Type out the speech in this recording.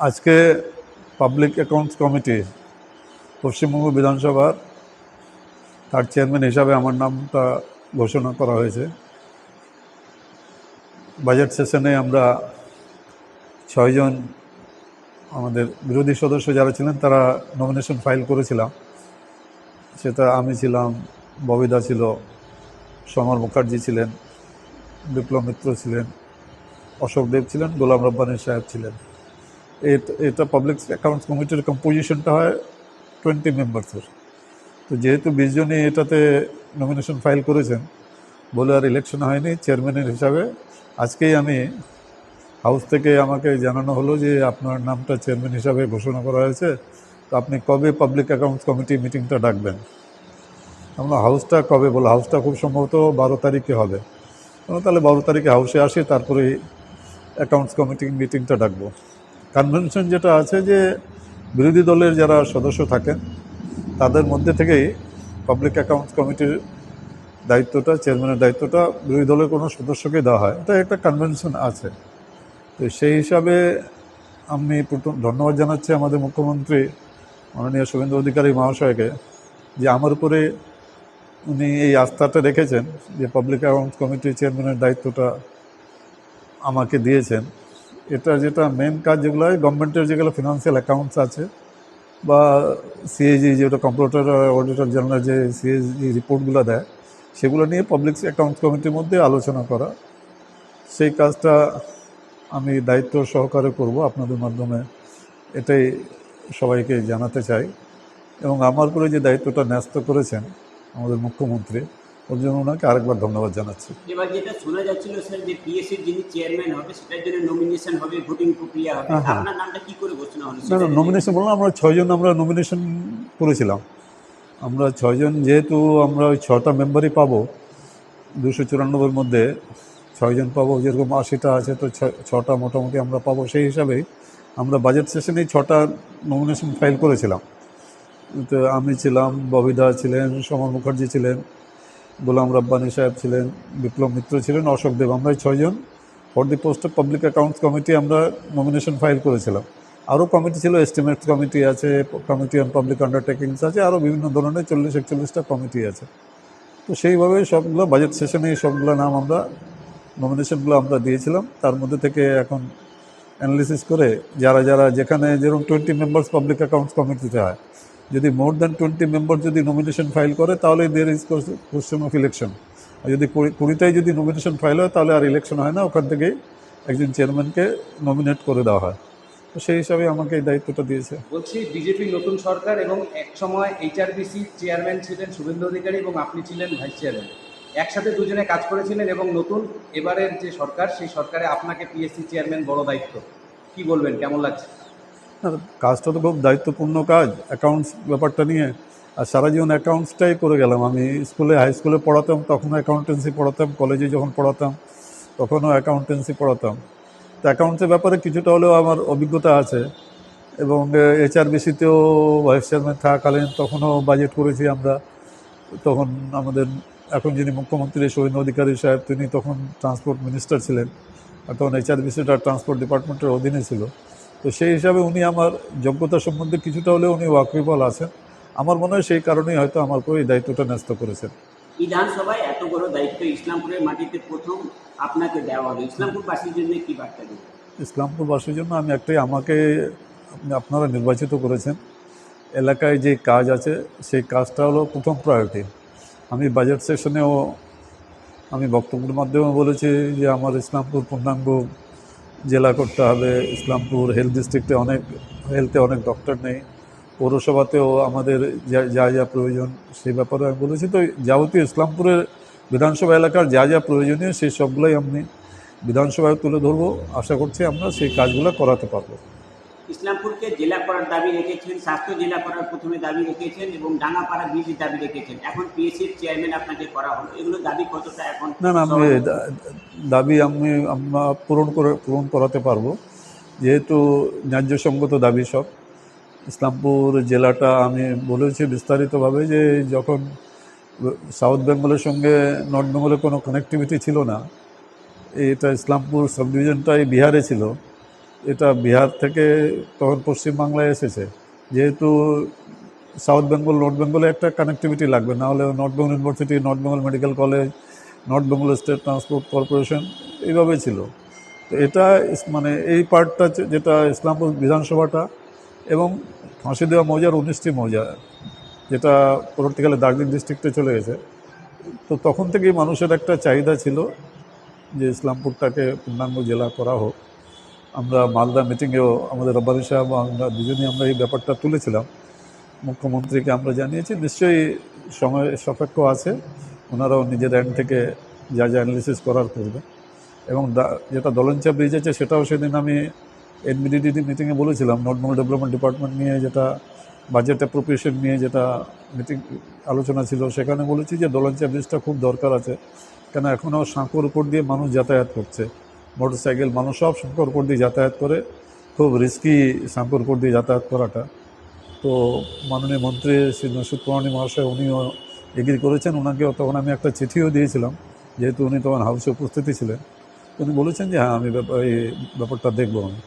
আজকে public accounts committee Paschimbanga বিধানসভার তার চেয়ারম্যান হিসাবে আমার নামটা ঘোষণা করা হয়েছে। বাজেট সেশনে আমরা 6 জন আমাদের বিরোধী সদস্য যারা ছিলেন তারা নমিনেশন ফাইল করেছিলাম। সেটা আমি ছিলাম, ববিদা ছিল, সমর মুখার্জি ছিলেন, বিপ্লব মিত্র ছিলেন, অশোক দেব ছিলেন, গোলাম রব্বানী সাহেব ছিলেন। এটা পাবলিক অ্যাকাউন্টস কমিটির কম্পোজিশনটা হয় 20 মেম্বার্সের। তো যেহেতু 20 জনই এটাতে নমিনেশন ফাইল করেছেন বলে আর ইলেকশন হয়নি চেয়ারম্যানের হিসাবে, আজকেই আমি হাউস থেকে আমাকে জানানো হলো যে আপনার নামটা চেয়ারম্যান হিসাবে ঘোষণা করা হয়েছে, তো আপনি কবে পাবলিক অ্যাকাউন্টস কমিটি মিটিংটা ডাকবেন। আমরা হাউসটা কবে বলো, হাউসটা খুব সম্ভবত 12 তারিখে হবে। তাহলে 12 তারিখে হাউসে আসি, তারপরে অ্যাকাউন্টস কমিটি মিটিংটা ডাকবো। কনভেনশন যেটা আছে যে বিরোধী দলের যারা সদস্য থাকেন তাদের মধ্যে থেকেই পাবলিক অ্যাকাউন্টস কমিটির দায়িত্বটা, চেয়ারম্যানের দায়িত্বটা বিরোধী দলের কোনো সদস্যকে দেওয়া হয়। এটা একটা কনভেনশন আছে। তো সেই হিসাবে আমি প্রথম ধন্যবাদ জানাচ্ছি আমাদের মুখ্যমন্ত্রী মাননীয় শুভেন্দু অধিকারী মহাশয়কে যে আমার উপরে উনি এই আস্থাটা রেখেছেন যে পাবলিক অ্যাকাউন্টস কমিটির চেয়ারম্যানের দায়িত্বটা আমাকে দিয়েছেন। এটা যেটা মেন কাজ, যেগুলো হয় গভর্নমেন্টের যেগুলো ফিনান্সিয়াল অ্যাকাউন্টস আছে বা সিএজি যেটা কম্পিউটার অডিটর জেনারেল যে সিএজি রিপোর্টগুলো দেয়, সেগুলো নিয়ে পাবলিক অ্যাকাউন্টস কমিটির মধ্যে আলোচনা করা, সেই কাজটা আমি দায়িত্ব সহকারে করব আপনাদের মাধ্যমে, এটাই সবাইকে জানাতে চাই। এবং আমার উপরে যে দায়িত্বটা ন্যস্ত করেছেন আমাদের মুখ্যমন্ত্রী, ওর জন্য ওনাকে আরেকবার ধন্যবাদ জানাচ্ছি। এবার যেটা শোনা যাচ্ছিল স্যার যে পিএসসির যিনি চেয়ারম্যান হবে সেটার জন্য নমিনেশন হবে, ভোটিং প্রক্রিয়া হবে, হ্যাঁ। আপনার নামটা কি করে ঘোষণা হলো? না, নমিনেশন বললাম, আমরা 6 জন আমরা নমিনেশন করেছিলাম। আমরা 6 জন, যেহেতু আমরা ওই 6টা মেম্বারই পাবো 294-এর মধ্যে 6 জন পাবো, যেরকম 80টা আছে, তো 6টা মোটামুটি আমরা পাবো। সেই হিসাবেই আমরা বাজেট সেশনেই 6টা নমিনেশন ফাইল করেছিলাম। তো আমি ছিলাম, ববিদা ছিলেন, সমর মুখার্জি ছিলেন, গোলাম রব্বানী সাহেব ছিলেন, বিপ্লব মিত্র ছিলেন, অশোক দেব, আমরা 6 জন for the post of public accounts committee আমরা নমিনেশন ফাইল করেছিলাম। আরও কমিটি ছিল, এস্টিমেটস কমিটি আছে, কমিটি অন পাবলিক আন্ডারটেকিংস আছে, আরও বিভিন্ন ধরনের 40-41টা কমিটি আছে। তো সেইভাবে সবগুলো বাজেট সেশনে সবগুলো নাম আমরা নমিনেশনগুলো আমরা দিয়েছিলাম। তার মধ্যে থেকে এখন অ্যানালিসিস করে যারা যারা, যেখানে যেরকম 20 মেম্বার্স পাবলিক অ্যাকাউন্টস কমিটিতে হয়, যদি মোর দ্যান 20 মেম্বার যদি নমিনেশন ফাইল করে তাহলে there is question of election. আর যদি 20টাই যদি নমিনেশন ফাইল হয় তাহলে আর ইলেকশন হয় না, ওখান থেকেই একজন চেয়ারম্যানকে নমিনেট করে দেওয়া হয়। তো সেই হিসাবে আমাকে এই দায়িত্বটা দিয়েছে। বলছি, বিজেপির নতুন সরকার এবং এক সময় এইচআরবিসি চেয়ারম্যান ছিলেন শুভেন্দু অধিকারী এবং আপনি ছিলেন ভাইস চেয়ারম্যান, একসাথে দুজনে কাজ করেছিলেন এবং নতুন এবারের যে সরকার, সেই সরকারে আপনাকে পিএসসি চেয়ারম্যান বড় দায়িত্ব, কি বলবেন, কেমন লাগছে? আর কাজটা তো খুব দায়িত্বপূর্ণ কাজ, অ্যাকাউন্টস ব্যাপারটা নিয়ে। আর সারা জীবন অ্যাকাউন্টসটাই করে গেলাম। আমি স্কুলে, হাই স্কুলে পড়াতাম তখনও অ্যাকাউন্টেন্সি পড়াতাম, কলেজে যখন পড়াতাম তখনও অ্যাকাউন্টেন্সি পড়াতাম। তো অ্যাকাউন্টসের ব্যাপারে কিছুটা হলেও আমার অভিজ্ঞতা আছে। এবং এইচআরবিসিতেও ভাইস চেয়ারম্যান থাকাকালীন তখনও বাজেট করেছি আমরা। তখন আমাদের এখন যিনি মুখ্যমন্ত্রী শুভেন্দু অধিকারী সাহেব, তিনি তখন ট্রান্সপোর্ট মিনিস্টার ছিলেন, আর তখন এইচআরবিসিটা ট্রান্সপোর্ট ডিপার্টমেন্টের অধীনে ছিল। তো সেই হিসাবে উনি আমার যোগ্যতা সম্বন্ধে কিছুটা হলেও উনি ওয়াকিবল আছেন। আমার মনে হয় সেই কারণেই হয়তো আমার উপর এই দায়িত্বটা ন্যস্ত করেছেন। বিধানসভায় এত বড় দায়িত্ব ইসলামপুরের মাটিতে প্রথম আপনাকে দেওয়া হলো, ইসলামপুরবাসীর জন্য কি বার্তা দেবেন? ইসলামপুরবাসীর জন্য আমি একটাই, আপনারা নির্বাচিত করেছেন, এলাকায় যে কাজ আছে সেই কাজটা হলো প্রথম প্রায়োরিটি। আমি বাজেট সেশনেও আমি বক্তব্যের মাধ্যমে বলেছি যে আমার ইসলামপুর পূর্ণাঙ্গ জেলা করতে হবে। ইসলামপুর হেলথে অনেক ডক্টর নেই, পৌরসভাতেও আমাদের যা যা প্রয়োজন সেই ব্যাপারে আমি বলেছি। তো যাবতীয় ইসলামপুরের বিধানসভা এলাকার যা যা প্রয়োজনীয় সেই সবগুলোই আমি বিধানসভায় তুলে ধরবো। আশা করছি আমরা সেই কাজগুলো করাতে পারবো। ইসলামপুরকে জেলা করার দাবি রেখেছেন, স্বাস্থ্য জেলা করার প্রথমে দাবি রেখেছেন এবং ডাঙ্গাপাড়া ব্রিজের দাবি রেখেছেন, এখন পিএসসির চেয়ারম্যান আপনাকে করা হলো, এগুলো দাবি কতটা এখন? না, দাবি আমরা পূরণ করাতে পারবো, যেহেতু ন্যায্যসঙ্গত দাবি সব। ইসলামপুর জেলাটা আমি বলেছি বিস্তারিতভাবে যে যখন সাউথ বেঙ্গলের সঙ্গে নর্থ বেঙ্গলের কোনো কানেক্টিভিটি ছিল না, এটা ইসলামপুর সাব ডিভিশনটাই বিহারে ছিল, এটা বিহার থেকে তখন পশ্চিমবাংলায় এসেছে, যেহেতু সাউথ বেঙ্গল নর্থ বেঙ্গলে একটা কানেক্টিভিটি লাগবে, না হলে north Bengal university, north Bengal medical college, north Bengal state transport corporation এইভাবেই ছিল। তো এটা মানে এই পার্টটা যেটা ইসলামপুর বিধানসভাটা এবং ফাঁসি দেওয়া মৌজার 19টি মৌজা, যেটা পরবর্তীকালে দার্জিলিং ডিস্ট্রিক্টে চলে গেছে। তো তখন থেকেই মানুষের একটা চাহিদা ছিল যে ইসলামপুরটাকে পূর্ণাঙ্গ জেলা করা হোক। আমরা মালদা মিটিংয়েও আমাদের রব্বানি সাহেব আমরা দুজনেই আমরা এই ব্যাপারটা তুলেছিলাম, মুখ্যমন্ত্রীকে আমরা জানিয়েছি। নিশ্চয়ই সময় সাপেক্ষ আছে, ওনারাও নিজের এন্ড থেকে যা যা অ্যানালিসিস করার করবে। এবং যেটা দলঞ্চা ব্রিজ আছে সেটাও সেদিন আমি এনবিডিডি মিটিংয়ে বলেছিলাম, নর্থ বেঙ্গল ডেভেলপমেন্ট ডিপার্টমেন্ট নিয়ে যেটা বাজেট অ্যাপ্রোপ্রিয়েশন নিয়ে যেটা মিটিং আলোচনা ছিল, সেখানে বলেছি যে দলঞ্চা ব্রিজটা খুব দরকার আছে, কেন এখনও সাঁকোর উপর দিয়ে মানুষ যাতায়াত করছে, মোটর সাইকেল মানুষ সব সাঁকোর উপর দিয়ে যাতায়াত করে, খুব রিস্কি সাঁকোর উপর দিয়ে যাতায়াত করাটা। তো মাননীয় মন্ত্রী শ্রী নসরুল পরানি মহাশয় উনিও এগ্রি করেছেন। ওনাকেও তখন আমি একটা চিঠিও দিয়েছিলাম, যেহেতু উনি তখন হাউসে উপস্থিতি ছিলেন। উনি বলেছেন যে হ্যাঁ আমি এই ব্যাপারটা দেখবো আমি।